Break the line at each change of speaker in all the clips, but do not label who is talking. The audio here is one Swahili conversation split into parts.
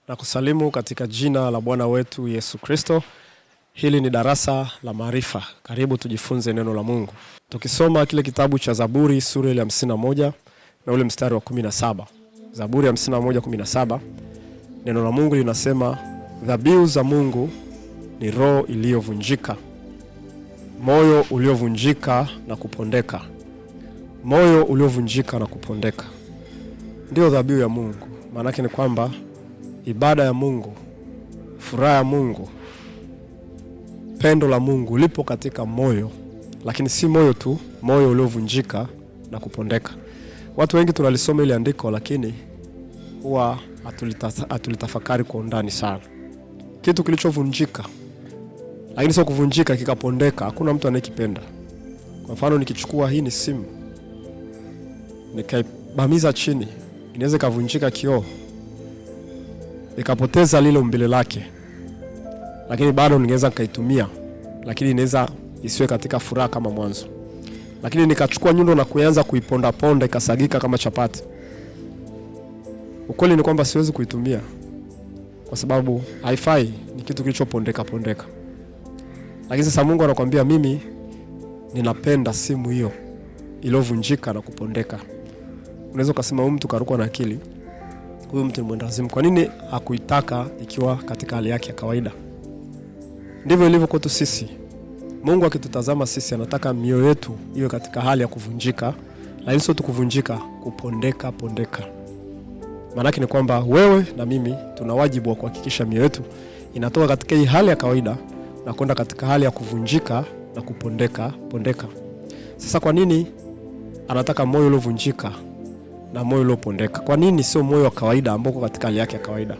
Na kusalimu katika jina la Bwana wetu Yesu Kristo. Hili ni darasa la maarifa. Karibu tujifunze neno la Mungu. Tukisoma kile kitabu cha Zaburi sura ya 51 na ule mstari wa 17. Zaburi ya 51:17. Neno la Mungu linasema, dhabihu za Mungu ni roho iliyovunjika, moyo uliovunjika na kupondeka. Moyo uliovunjika na kupondeka ndio dhabihu ya Mungu. Maana yake ni kwamba ibada ya Mungu, furaha ya Mungu, pendo la Mungu lipo katika moyo, lakini si moyo tu, moyo uliovunjika na kupondeka. Watu wengi tunalisoma ile andiko lakini huwa hatulitafakari kwa undani sana. Kitu kilichovunjika, lakini sio kuvunjika kikapondeka, hakuna mtu anayekipenda. Kwa mfano nikichukua hii ni simu, nikaibamiza chini, inaweza kavunjika kioo, ikapoteza lile umbile lake, lakini bado ningeweza nikaitumia, lakini inaweza isiwe katika furaha kama mwanzo. Lakini nikachukua nyundo na kuanza kuiponda ponda, ikasagika kama chapati, ukweli ni kwamba siwezi kuitumia kwa sababu haifai, ni kitu kilichopondeka pondeka. Lakini sasa Mungu anakuambia mimi ninapenda simu hiyo iliyovunjika na kupondeka. Unaweza kusema huyu mtu karukwa na akili, huyu mtu ni mwendazimu. Kwa nini hakuitaka ikiwa katika hali yake ya kawaida? Ndivyo ilivyo kwetu sisi. Mungu akitutazama sisi anataka mioyo yetu iwe katika hali ya kuvunjika, lakini sio tu kuvunjika, kupondeka pondeka. Maana yake ni kwamba wewe na mimi tuna wajibu wa kuhakikisha mioyo yetu inatoka katika hii hali ya kawaida na kwenda katika hali ya kuvunjika na kupondeka pondeka. Sasa kwa nini anataka moyo uliovunjika na moyo uliopondeka? Kwa nini sio moyo wa kawaida ambao katika hali yake ya kawaida?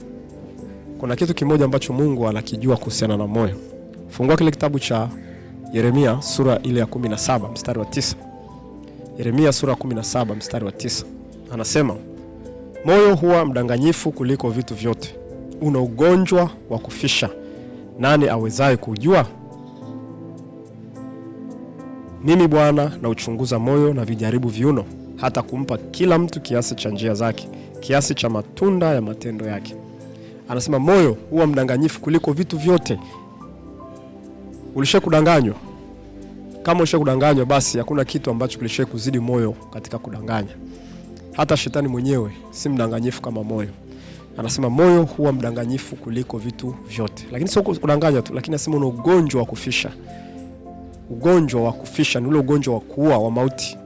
Kuna kitu kimoja ambacho Mungu anakijua kuhusiana na moyo. Fungua kile kitabu cha Yeremia sura ile ya 17 mstari wa 9. Yeremia sura 17 mstari wa 9. Anasema, moyo huwa mdanganyifu kuliko vitu vyote, una ugonjwa wa kufisha, nani awezaye kujua? Mimi Bwana na uchunguza moyo na vijaribu viuno, hata kumpa kila mtu kiasi cha njia zake, kiasi cha matunda ya matendo yake. Anasema moyo huwa mdanganyifu kuliko vitu vyote. Ulishakudanganywa? Kama ulishakudanganywa, basi hakuna kitu ambacho kilishakuzidi moyo katika kudanganya. Hata shetani mwenyewe si mdanganyifu kama moyo. Anasema moyo huwa mdanganyifu kuliko vitu vyote. Lakini sio kudanganya tu, lakini anasema una ugonjwa wa kufisha. Ugonjwa wa kufisha ni ule ugonjwa wa kuua, wa mauti.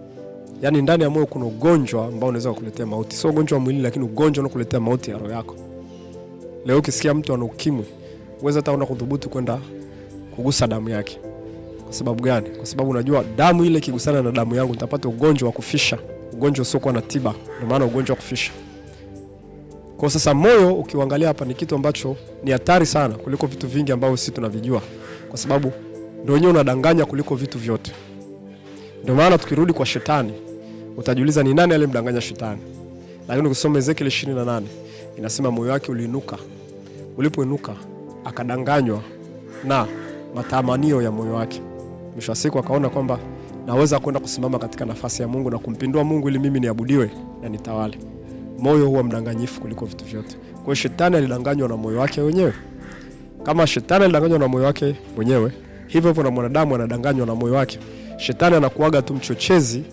Yaani ndani ya moyo kuna ugonjwa ambao unaweza kukuletea mauti. Sio ugonjwa wa mwili, lakini ugonjwa unakuletea mauti ya roho yako. Leo ukisikia mtu ana ukimwi, uweza hata una kudhubutu kwenda kugusa damu yake. Kwa sababu gani? Kwa sababu unajua damu ile ikigusana na damu yangu nitapata ugonjwa wa kufisha, ugonjwa usiokuwa na tiba. Ndio maana ugonjwa wa kufisha. Kwa sasa moyo ukiangalia hapa ni kitu ambacho ni hatari sana kuliko vitu vingi ambavyo sisi tunavijua, kwa sababu ndio wenyewe unadanganya kuliko vitu vyote. Ndio maana tukirudi kwa shetani, utajiuliza ni nani aliyemdanganya shetani? Lakini ukisoma Ezekiel 28 inasema moyo wake uliinuka. Ulipoinuka akadanganywa na matamanio ya moyo wake. Mwisho wa siku akaona kwamba naweza kwenda kusimama katika nafasi ya Mungu na kumpindua Mungu ili mimi niabudiwe na nitawale. Moyo huwa mdanganyifu kuliko vitu vyote. Kwa hiyo shetani alidanganywa na moyo wake wenyewe. Kama shetani alidanganywa na moyo wake mwenyewe, hivyo hivyo na mwanadamu anadanganywa na moyo wake. Shetani anakuaga tu mchochezi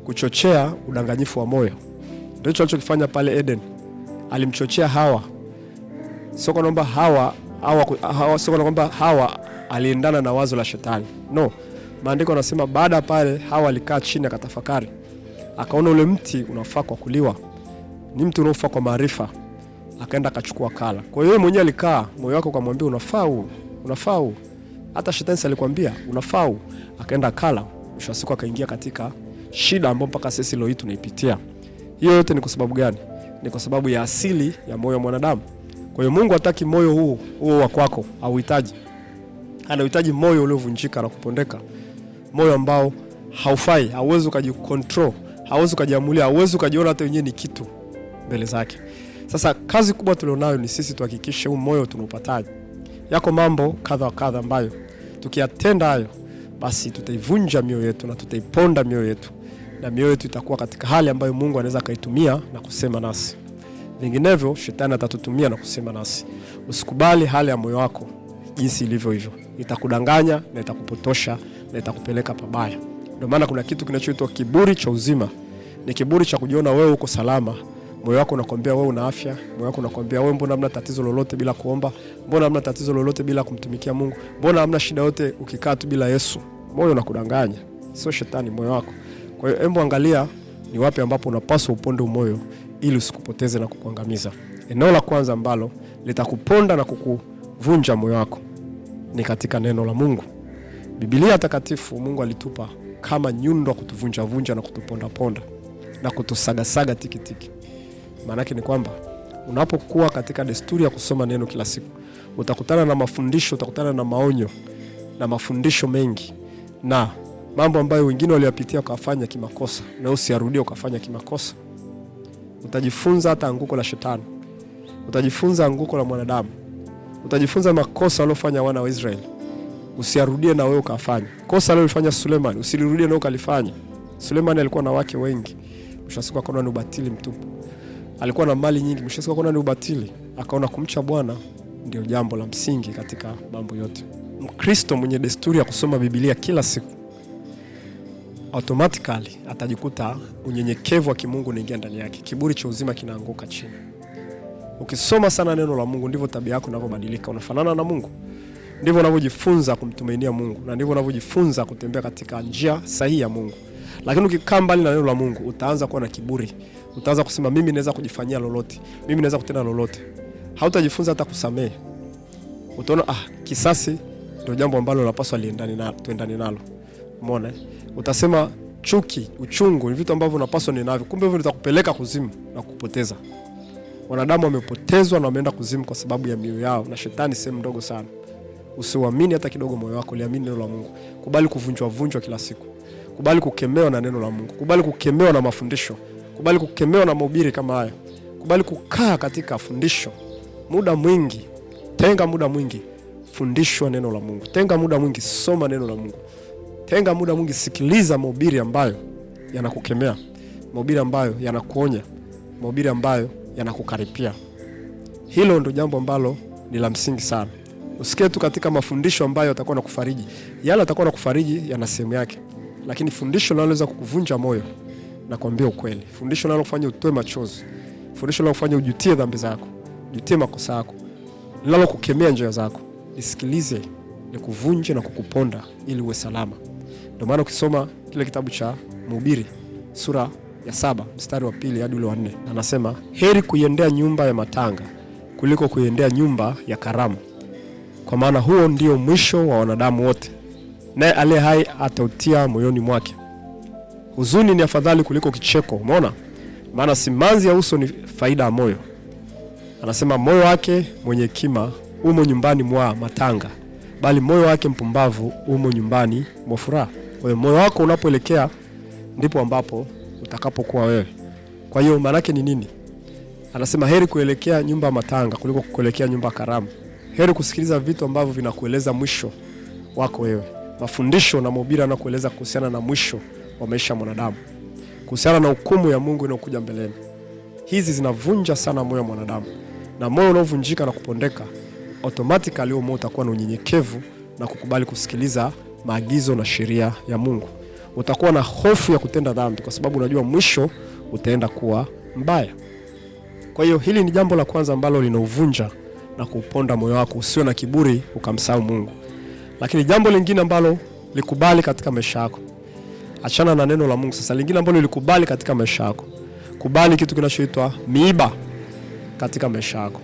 kuchochea udanganyifu wa moyo. Ndio hicho alichokifanya pale Eden. Alimchochea Hawa. Sio kwamba Hawa aliendana na wazo la shetani. No. Maandiko yanasema baada pale Hawa alikaa chini akatafakari. Akaona ule mti unafaa kwa kuliwa. Ni mti unaofaa kwa maarifa. Akaenda akachukua kala. Kwa hiyo yeye mwenyewe alikaa, moyo wake ukamwambia unafaa huu, unafaa huu. Hata shetani alikwambia unafaa huu, akaenda kala. Mwisho wa siku akaingia katika shida ambayo mpaka sisi leo hii tunaipitia. Hiyo yote ni kwa sababu gani? Ni kwa sababu ya asili ya moyo wa mwanadamu. Kwa hiyo Mungu hataki moyo huo wa kwako, hauhitaji. Anahitaji moyo uliovunjika na kupondeka. Moyo ambao haufai, hauwezi kujicontrol, hauwezi kujiamulia, hauwezi kujiona hata wenyewe ni kitu mbele zake. Sasa kazi kubwa tulionayo ni sisi tuhakikishe huu moyo tunaupataje. Yako mambo kadha wa kadha ambayo tukiyatenda hayo, basi tutaivunja mioyo yetu na tutaiponda mioyo yetu, na mioyo yetu itakuwa katika hali ambayo Mungu anaweza kaitumia na kusema nasi. Vinginevyo shetani atatutumia na kusema nasi. Usikubali hali ya moyo wako jinsi ilivyo hivyo. Itakudanganya na itakupotosha na itakupeleka pabaya. Ndio maana kuna kitu kinachoitwa kiburi cha uzima. Ni kiburi cha kujiona wewe uko salama. Moyo wako unakwambia wewe una afya, moyo wako unakwambia wewe mbona hamna tatizo lolote bila kuomba, mbona hamna tatizo lolote bila kumtumikia Mungu, mbona hamna shida yote ukikaa tu bila Yesu. Moyo unakudanganya, sio shetani, moyo wako. Kwa hiyo hebu angalia ni wapi ambapo unapaswa uponde moyo ili usikupoteze na kukuangamiza. Eneo la kwanza ambalo litakuponda na kukuvunja moyo wako ni katika neno la Mungu. Biblia takatifu Mungu alitupa kama nyundo kutuvunja vunja na kutuponda ponda na kutusagasaga tikitiki. Maana yake ni kwamba unapokuwa katika desturi ya kusoma neno kila siku, utakutana na mafundisho, utakutana na maonyo na mafundisho mengi na mambo ambayo wengine waliyapitia wakafanya kimakosa na usiyarudie ukafanya kimakosa. Utajifunza hata anguko la shetani. Utajifunza anguko la mwanadamu. Utajifunza makosa aliyofanya wana wa Israeli. Usiyarudie na wewe ukafanya. Kosa alilofanya Suleiman, usilirudie na wewe ukalifanya. Suleiman alikuwa na wake wengi. Mshasiku akaona ni ubatili mtupu. Alikuwa na mali nyingi, mshasiku akaona ni ubatili. Akaona kumcha Bwana ndio jambo la msingi katika mambo yote. Mkristo mwenye desturi ya kusoma Biblia kila siku automatically atajikuta unyenyekevu wa kimungu unaingia ndani yake. Kiburi cha uzima kinaanguka chini. Ukisoma sana neno la Mungu ndivyo tabia yako inavyobadilika. Unafanana na Mungu. Ndivyo unavyojifunza kumtumainia Mungu na ndivyo unavyojifunza kutembea katika njia sahihi ya Mungu. Lakini ukikaa mbali na neno la Mungu utaanza kuwa na kiburi. Utaanza kusema mimi naweza kujifanyia lolote. Mimi naweza kutenda lolote. Hautajifunza hata kusamehe. Utaona kisasi ndio jambo ambalo unapaswa tuendane nalo. Umeona? Utasema chuki, uchungu ni vitu ambavyo unapaswa ninavyo. Kumbe hivyo vitakupeleka kuzimu na kukupoteza. Wanadamu wamepotezwa na wameenda kuzimu kwa sababu ya mioyo yao na shetani sehemu ndogo sana. Usiuamini hata kidogo moyo wako, liamini neno la Mungu. Kubali kuvunjwa kila siku. Kubali kukemewa na neno la Mungu. Kubali kukemewa na mafundisho. Kubali kukemewa na mahubiri kama haya. Kubali kukaa katika fundisho. Muda mwingi, tenga muda mwingi fundishwa neno la Mungu. Tenga muda mwingi soma neno la Mungu. Tenga muda mwingi sikiliza mahubiri ambayo yanakukemea, mahubiri ambayo yanakuonya, mahubiri ambayo yanakukaripia. Hilo ndio jambo ambalo ni la msingi sana. Usikie tu katika mafundisho ambayo yatakuwa na kufariji. Yale yatakuwa na kufariji yana sehemu yake. Lakini fundisho linaloweza kukuvunja moyo na kuambia ukweli. Fundisho linalokufanya utoe machozi. Fundisho linalokufanya ujutie dhambi zako, ujutie makosa yako, linalokukemea njia zako. Isikilize, nikuvunje na kukuponda ili uwe salama. Ndio maana ukisoma kile kitabu cha Mhubiri sura ya 7 mstari wa 2 hadi ule wa 4 anasema heri kuiendea nyumba ya matanga kuliko kuiendea nyumba ya karamu, kwa maana huo ndio mwisho wa wanadamu wote, naye aliye hai atautia moyoni mwake. Huzuni ni afadhali kuliko kicheko. Umeona? Maana simanzi ya uso ni faida ya moyo. Anasema moyo wake mwenye hekima umo nyumbani mwa matanga, bali moyo wake mpumbavu umo nyumbani mwa furaha. Kwa hiyo moyo wako unapoelekea ndipo ambapo utakapokuwa wewe. Kwa hiyo maana yake ni nini? Anasema heri kuelekea nyumba matanga kuliko kuelekea nyumba karamu. Heri kusikiliza vitu ambavyo vinakueleza mwisho wako wewe. Mafundisho na mahubiri yanakueleza kuhusiana na mwisho wa maisha ya mwanadamu, kuhusiana na hukumu ya Mungu inayokuja mbeleni. Hizi zinavunja sana moyo wa mwanadamu. Na moyo unaovunjika na kupondeka, automatically huo moyo utakuwa na unyenyekevu na kukubali kusikiliza maagizo na sheria ya Mungu. Utakuwa na hofu ya kutenda dhambi kwa sababu unajua mwisho utaenda kuwa mbaya. Kwa hiyo hili ni jambo la kwanza ambalo linauvunja na kuponda moyo wako, usiwe na kiburi ukamsahau Mungu. Lakini jambo lingine ambalo likubali katika maisha yako, achana na neno la Mungu sasa, lingine ambalo likubali katika maisha yako, kubali kitu kinachoitwa miiba katika maisha yako.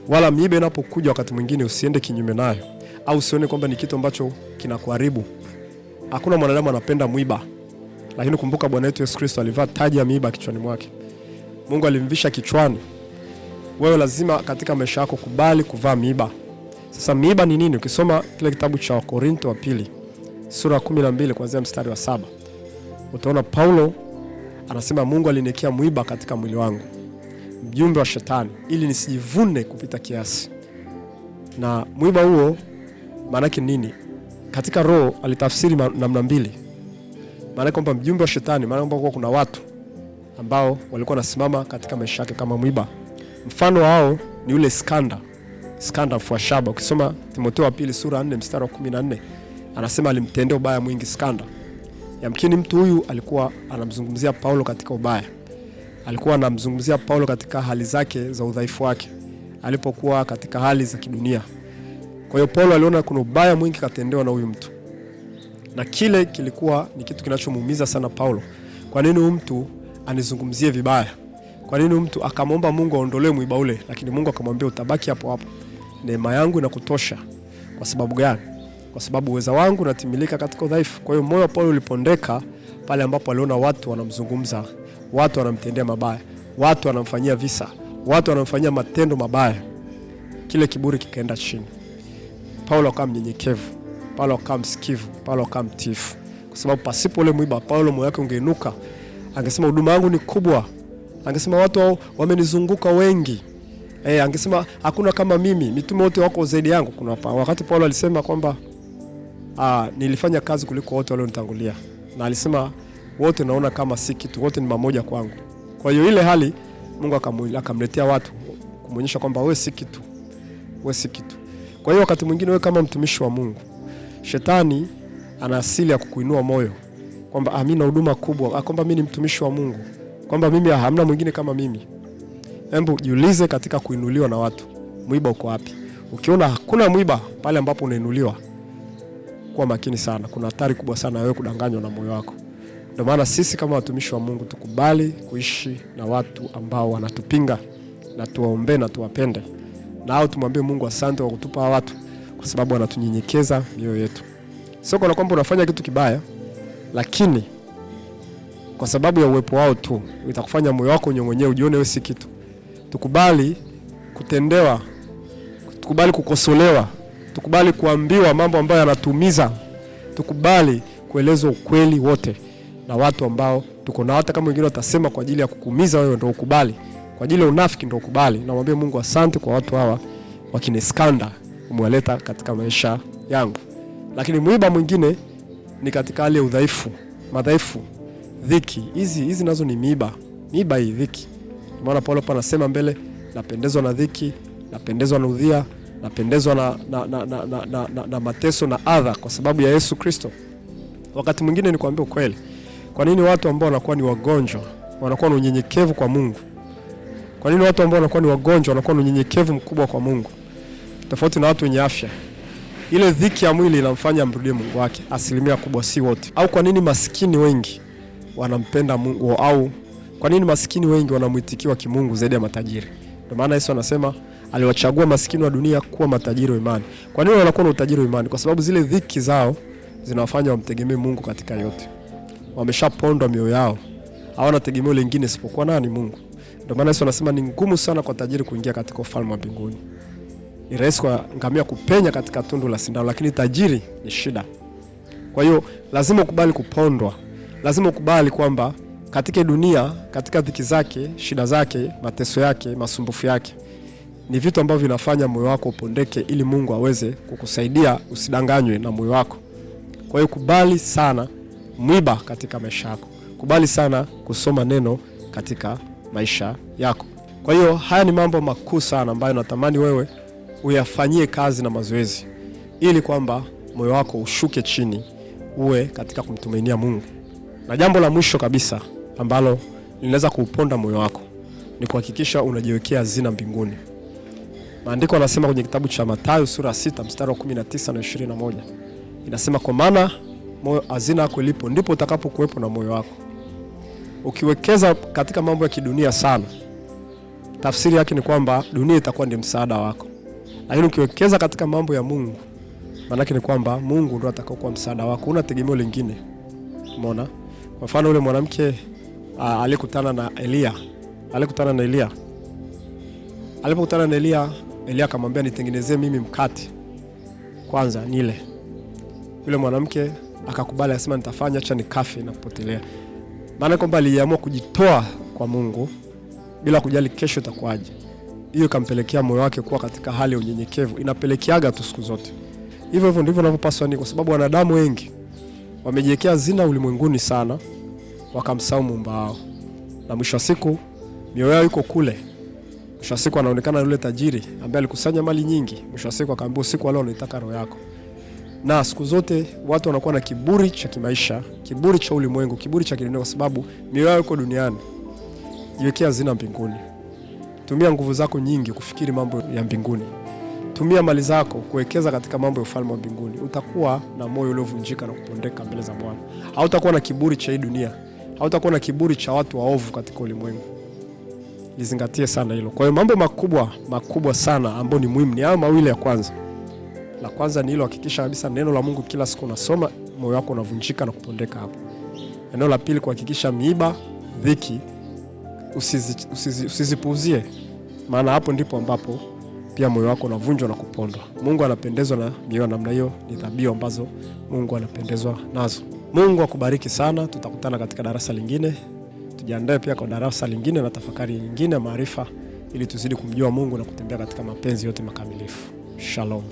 Wala miiba inapokuja wakati mwingine usiende kinyume nayo au usione kwamba ni kitu ambacho kinakuharibu. Hakuna mwanadamu anapenda mwiba. Lakini kumbuka Bwana wetu Yesu Kristo alivaa taji ya miiba kichwani mwake. Mungu alimvisha kichwani. Wewe lazima katika maisha yako kubali kuvaa miiba. Sasa miiba ni nini? Ukisoma kile kitabu cha Wakorintho wa pili sura 12 kuanzia mstari wa 7 utaona Paulo anasema Mungu aliniwekea mwiba katika mwili wangu, mjumbe wa shetani, ili nisijivune kupita kiasi. Na mwiba huo maana yake nini? Katika roho alitafsiri namna mbili. Maana kwamba mjumbe wa shetani, maana kwamba kuna watu ambao walikuwa wanasimama katika maisha yake kama mwiba. Mfano wao ni yule Skanda mfua shaba. Ukisoma Timotheo wa pili sura 4 mstari wa 14, anasema alimtendea ubaya mwingi Skanda. Yamkini mtu huyu alikuwa anamzungumzia Paulo katika ubaya. Alikuwa anamzungumzia Paulo katika hali zake za udhaifu wake, alipokuwa katika hali za kidunia. Kwa hiyo Paulo aliona kuna ubaya mwingi katendewa na huyu mtu. Na kile kilikuwa ni kitu kinachomuumiza sana Paulo. Kwa nini huyu mtu anizungumzie vibaya? Kwa nini mtu akamwomba Mungu aondolee mwiba ule, lakini Mungu akamwambia utabaki hapo hapo. Neema yangu inakutosha. Kwa sababu gani? Kwa sababu uweza wangu unatimilika katika udhaifu. Kwa hiyo moyo wa Paulo ulipondeka pale ambapo aliona watu wanamzungumza, watu wanamtendea mabaya, watu wanamfanyia visa, watu wanamfanyia matendo mabaya. Kile kiburi kikaenda chini. Paulo akawa mnyenyekevu, Paulo akawa msikivu, Paulo akawa mtiifu. Kwa sababu pasipo ule mwiba, Paulo moyo wake ungeinuka. Angesema huduma yangu ni kubwa. Angesema watu wamenizunguka wengi. Angesema hakuna kama mimi, mitume wote wako zaidi yangu. Kuna wakati Paulo alisema kwamba nilifanya kazi kuliko wote walionitangulia. Na alisema wote naona kama si kitu, wote ni mamoja kwangu. Kwa hiyo ile hali Mungu akamletea watu kumuonyesha kwamba wewe si kitu. Wewe si kitu. Kwa hiyo wakati mwingine wewe kama mtumishi wa Mungu, shetani ana asili ya kukuinua moyo kwamba mimi na huduma kubwa, kwamba mimi ni mtumishi wa Mungu, kwamba mimi hamna mwingine kama mimi. Hebu jiulize katika kuinuliwa na watu, mwiba uko wapi? Ukiona hakuna mwiba pale ambapo unainuliwa, kuwa makini sana. Kuna hatari kubwa sana wewe kudanganywa na moyo wako. Ndio maana sisi kama watumishi wa Mungu tukubali kuishi na watu ambao wanatupinga, na tuwaombe na tuwapende. Na au tumwambie Mungu asante kwa kutupa watu, kwa sababu wanatunyenyekeza mioyo yetu. Sio kwa kwamba unafanya kitu kibaya, lakini kwa sababu ya uwepo wao tu itakufanya moyo wako unyong'onyee, ujione wewe si kitu. Tukubali kutendewa, tukubali kukosolewa, tukubali kuambiwa mambo ambayo yanatumiza, tukubali kuelezwa ukweli wote na watu ambao tuko na. Hata kama wengine watasema kwa ajili ya kukuumiza wewe, ndio ukubali. Kwa ajili ya unafiki ndio ukubali. Na mwambie Mungu asante kwa watu hawa wakina Skanda umewaleta katika maisha yangu. Lakini mwiba mwingine ni katika hali ya udhaifu, madhaifu, dhiki. Hizi nazo ni miiba. Miiba hii dhiki. Maana Paulo hapa anasema mbele, napendezwa na dhiki, napendezwa na udhia, napendezwa na mateso na adha kwa sababu ya Yesu Kristo. Wakati mwingine ni kuambia ukweli. Kwa nini watu ambao wanakuwa ni wagonjwa wanakuwa na unyenyekevu kwa Mungu? Kwa nini watu ambao wanakuwa ni wagonjwa wanakuwa na unyenyekevu mkubwa kwa Mungu? Tofauti na watu wenye afya. Ile dhiki ya mwili inamfanya amrudie Mungu wake, asilimia kubwa, si wote. Au kwa nini maskini wengi wanampenda Mungu, au kwa nini maskini wengi wanamuitikiwa kimungu zaidi ya matajiri? Ndio maana Yesu anasema aliwachagua maskini wa dunia kuwa matajiri wa imani. Kwa nini wanakuwa na utajiri wa imani? Kwa sababu zile dhiki zao zinawafanya wamtegemee Mungu katika yote. Wameshapondwa mioyo yao, hawana tegemeo lingine isipokuwa nani? Mungu. Ndio maana Yesu anasema ni ngumu sana kwa tajiri kuingia katika ufalme wa mbinguni. Ni rahisi kwa ngamia kupenya katika tundu la sindano, lakini tajiri ni shida. Kwa hiyo lazima ukubali kupondwa. Lazima ukubali kwamba katika dunia, katika dhiki zake, shida zake, mateso yake, masumbufu yake, ni vitu ambavyo vinafanya moyo wako upondeke ili Mungu aweze kukusaidia usidanganywe na moyo wako. Kwa hiyo kubali sana mwiba katika maisha yako. Kubali sana kusoma neno katika maisha yako. Kwa hiyo haya ni mambo makuu sana ambayo natamani wewe uyafanyie kazi na mazoezi, ili kwamba moyo wako ushuke chini, uwe katika kumtumainia Mungu. Na jambo la mwisho kabisa ambalo linaweza kuuponda moyo wako ni kuhakikisha unajiwekea hazina mbinguni. Maandiko yanasema kwenye kitabu cha Mathayo sura 6 mstari wa 19 na 21. Inasema kwa maana hazina yako ilipo ndipo utakapokuwepo na moyo wako. Ukiwekeza katika mambo ya kidunia sana, tafsiri yake ni kwamba dunia itakuwa ndiye msaada wako. Lakini ukiwekeza katika mambo ya Mungu, maana yake ni kwamba Mungu ndiye atakayokuwa msaada wako. Una tegemeo lingine. Umeona? Kwa mfano yule mwanamke alikutana na Elia. Alipokutana na Elia, Elia akamwambia nitengenezee mimi mkate kwanza nile. Yule mwanamke akakubali, akasema nitafanya, acha nikafe na kupotelea. Maana kwamba aliamua kujitoa kwa Mungu bila kujali kesho itakuwaje. Hiyo kampelekea moyo wake kuwa katika hali ya unyenyekevu. Inapelekeaga tu siku zote. Hivyo ndivyo ninavyopaswa ni, kwa sababu wanadamu wengi wamejiwekea zina ulimwenguni sana, wakamsahau Muumba wao. Na mwisho wa siku mioyo yao iko kule. Mwisho wa siku anaonekana yule tajiri ambaye alikusanya mali nyingi, mwisho wa siku akaambia usiku wa leo naitaka roho yako. Na siku zote watu wanakuwa na kiburi cha kimaisha, kiburi cha ulimwengu, kiburi cha kidunia kwa sababu mioyo yao iko duniani. Jiwekea hazina mbinguni. Tumia nguvu zako nyingi kufikiri mambo ya mbinguni. Tumia mali zako kuwekeza katika mambo ya ufalme wa mbinguni. Utakuwa na moyo uliovunjika na kupondeka mbele za Bwana. Hautakuwa na kiburi cha hii dunia. Hautakuwa na kiburi cha watu waovu katika ulimwengu. Lizingatie sana hilo. Kwa hiyo mambo makubwa sana ambayo ni muhimu ni haya mawili ya kwanza. La kwanza ni hilo, hakikisha kabisa neno la Mungu kila siku unasoma, moyo wako unavunjika na kupondeka hapo. Eneo la pili, kuhakikisha miiba, dhiki usizipuuzie. Maana hapo ndipo ambapo pia moyo wako unavunjwa na kupondwa. Mungu anapendezwa na mioyo namna hiyo, ni dhabihu ambazo Mungu anapendezwa nazo. Mungu akubariki sana. Tutakutana katika darasa lingine. Tujiandae pia kwa darasa lingine na tafakari nyingine ya maarifa ili tuzidi kumjua Mungu na kutembea katika mapenzi yote makamilifu. Shalom.